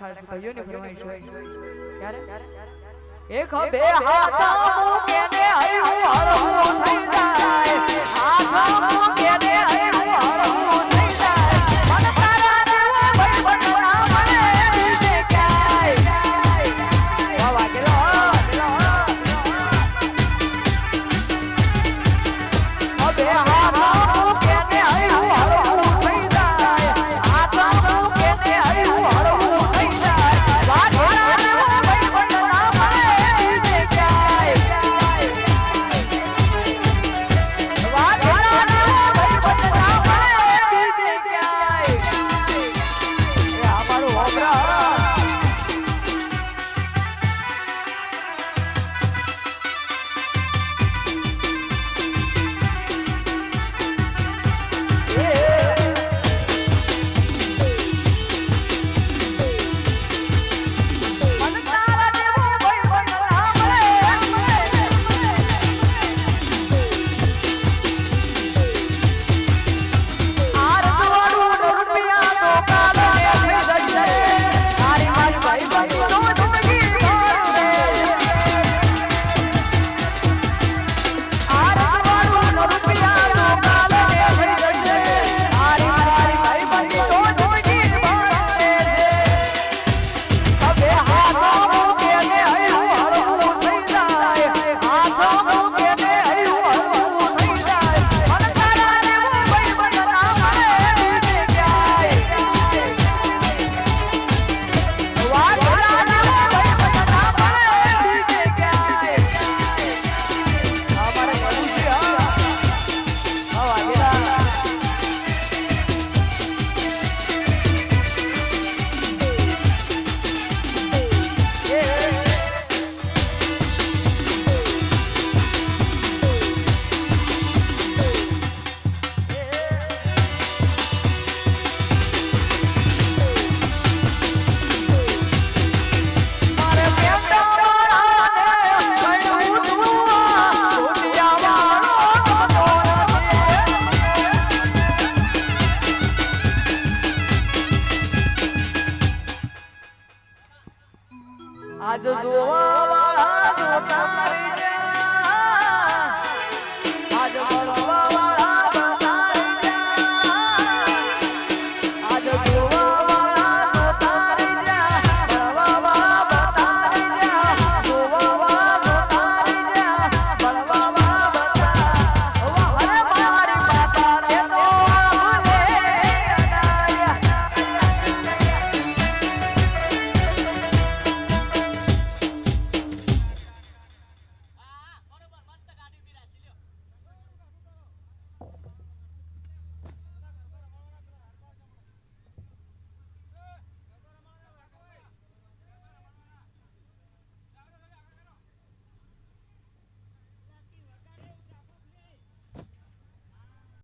ખાસ કહીયો ને ફરમાઈશ હોય ક્યારે એક બે હાથ મૂકે ને હયું હળવું થઈ જાય હાથ મૂકે ને હયું હળવું થઈ જાય મન તારા દેવો ભાઈ બનવા મળે બીજે ક્યાંય વાહ ગેલો બે હાથ મૂકે ને હયું હળવું થઈ જાય હાથ મૂકે ને હયું હળવું થઈ જાય વાહ તારા દેવો ભાઈ બનવા મળે બીજે ક્યાંય વાહ તારા દેવો ભાઈ બનવા મળે બીજે ક્યાંય એ અમારું હોબરા આજ જોવા વાળા જોતા